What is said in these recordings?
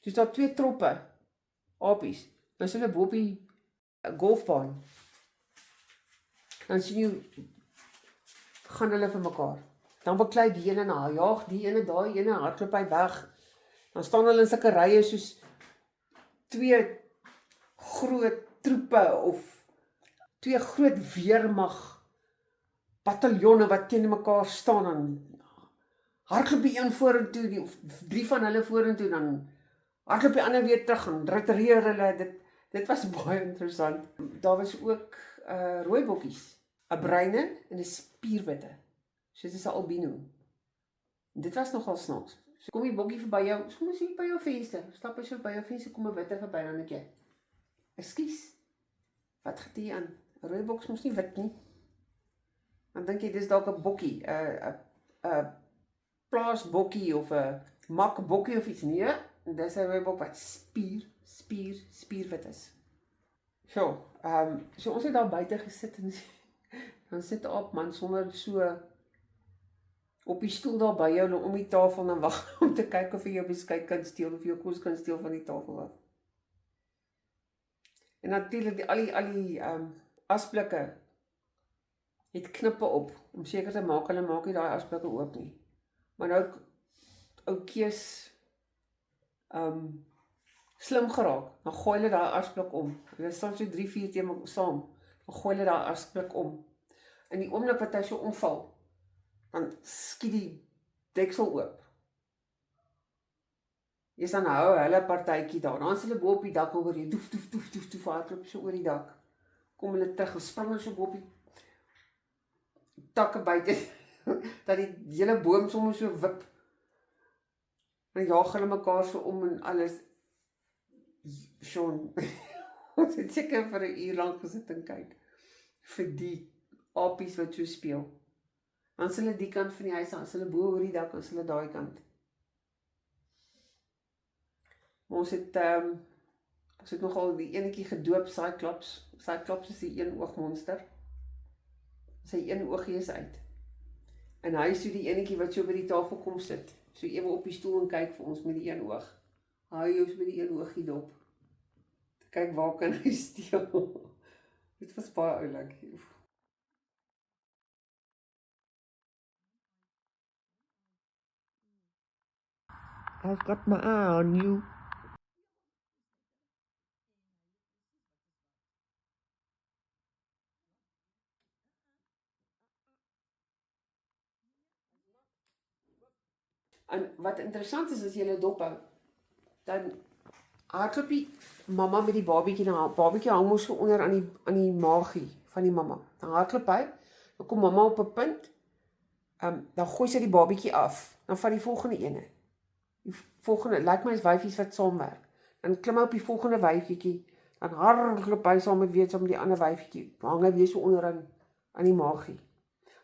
Soos daar 2 troppe, apies, dan is hulle bo op die golfbaan. Dan sien jy, gaan hulle vir mekaar. Dan beklei die ene na, jaag die ene, daai ene, hardloop hy weg. Dan staan hulle in sulke rye soos 2 groot troepe of 2 groot weermag bataljonne wat teen mekaar staan en hardloop die een vorentoe, of 3 van hulle vorentoe, dan hardloop die ander weer terug en retireer hulle. Dit was baie interessant. Daar was ook rooi bokkies, 'n bruine en 'n spierwitte. So dit is 'n albino. Dit was nogal snaaks. So kom die bokkie verby jou, so is hy by jou venster. Stap hy so by jou venster, kom 'n witte verby, dan dink jy, ekskuus, wat het jy aan? 'n Rooi boks mos nie wit nie. Dan dink jy dis dalk 'n bokkie, 'n plaasbokkie of 'n makbokkie of iets. Nee, dis 'n rooi bok wat spierwit is. So ons het daar buite gesit en dan sit 'n aapman sonder so op die stoel daar by jou om die tafel en wag om te kyk of hy jou beskuit kan steel of jou kos kan steel van die tafel af. En natuurlik al die asblikke het knippe op om seker te maak hulle maak nie daai asblikke oop nie. Maar nou ou Kees slim geraak, dan gooi hulle daai asblik om. Hulle staan so 3-4 teen mekaar saam, dan gooi hulle daai asblik om. In die oomblik wat hy so omval, dan skiet die deksel oop. Eers dan hou hulle partytjie daar. Dan is hulle bo op die dak oor die doef, hardloop so oor die dak. Kom hulle terug en spring hulle so bo op die takke buite, dat die hele boom sommer so wip. Dan jaag hulle mekaar so om en alles. Sean, ons het seker vir 'n uur lank gesit en kyk vir die apies wat so speel. Dan is hulle die kant van die huis, dan is hulle bo oor die dak, dan is hulle daai kant. Maar ons het nogal die enetjie gedoop, Cyclops. Cyclops is die een oogmonster. Sy een oogie is uit. En hy is so die enetjie wat so by die tafel kom sit, so ewe op die stoel en kyk vir ons met die een oog. Hou jou met die een oogie dop. Kyk waar kan hy steel. Dit was baie oulik. I've got my eye on you. En wat interessant is, as jy hulle dop hou, dan hardloop die mamma met die babietjie, dan babietjie hang mos so onder aan die maagie van die mamma. Dan hardloop hy, dan kom mamma op 'n punt, dan gooi sy die babietjie af, dan vat die volgende ene. Die volgende, lyk my is wyfies wat saamwerk. Dan klim hy op die volgende wyfietjie, dan hardloop hy saam met die ander wyfietjie, hang hy weer so onder aan die maagie.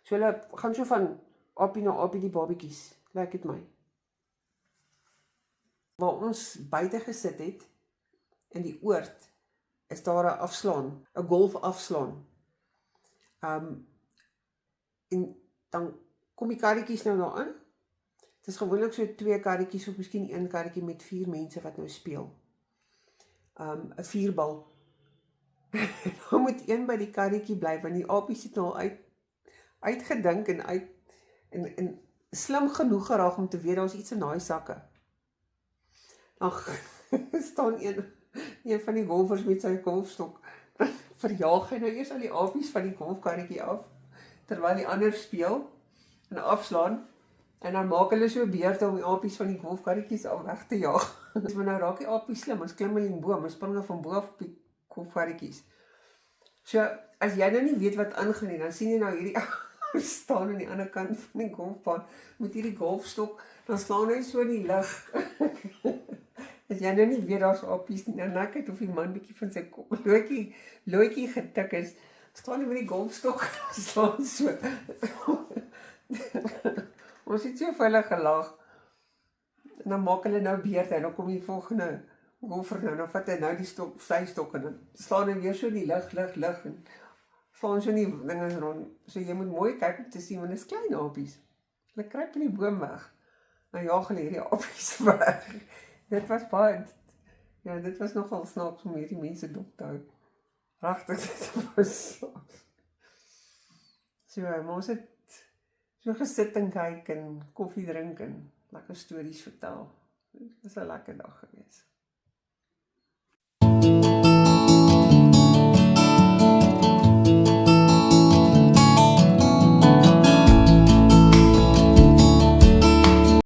So hulle gaan so van apie na apie die babietjies, lyk dit my. Waar ons buite gesit het, in die oord, is daar 'n afslaan, 'n golf afslaan. En dan kom die karretjies nou daarin. Het is gewoonlik so 2 karretjies of miskien 1 karretjie met 4 mense wat nou speel. 'n 4-bal. Dan moet een by die karretjie bly, want die apies het nou uitgedink en slim genoeg geraak om te weet daar's iets in daai sakke. Dan staan een van die golfers met sy golfstok. Verjaag hy nou eers al die apies van die golfkarretjie af, terwyl die ander speel en afslaan. En dan maak hulle so beurte om die apies van die golfkarretjies af weg te jaag. Maar nou raak die apies slim, ons klim in die boom, ons spring van bo af op die golfkarretjies. So, as jy nou nie weet wat aangaan nie, dan sien jy nou hierdie staan aan die ander kant van die golfbaan met hierdie golfstok, dan slaan hy so in die lug. As jy nou nie weet daar's apies nie, dan kyk of die man bietjie van sy loetjie getik is, staan hy met die golfstok, slaan so. Ons het so vir hulle gelag. En dan maak hulle nou beurte en dan kom die volgende golfer nou, dan vat hy nou die sy stok en dan slaan hy weer so in die lug en slaan so in die dinge rond. So jy moet mooi kyk om te sien, want dit is klein apies. Hulle kruip in die boom weg. Dan jaag hulle hierdie apies weg. Dit was baie, ja, dit was nogal snaaks om hierdie mense dop te hou. Regtig, dit was so, maar ons het so gesit en kyk en koffie drink en lekker stories vertel. Dit was 'n lekker dag.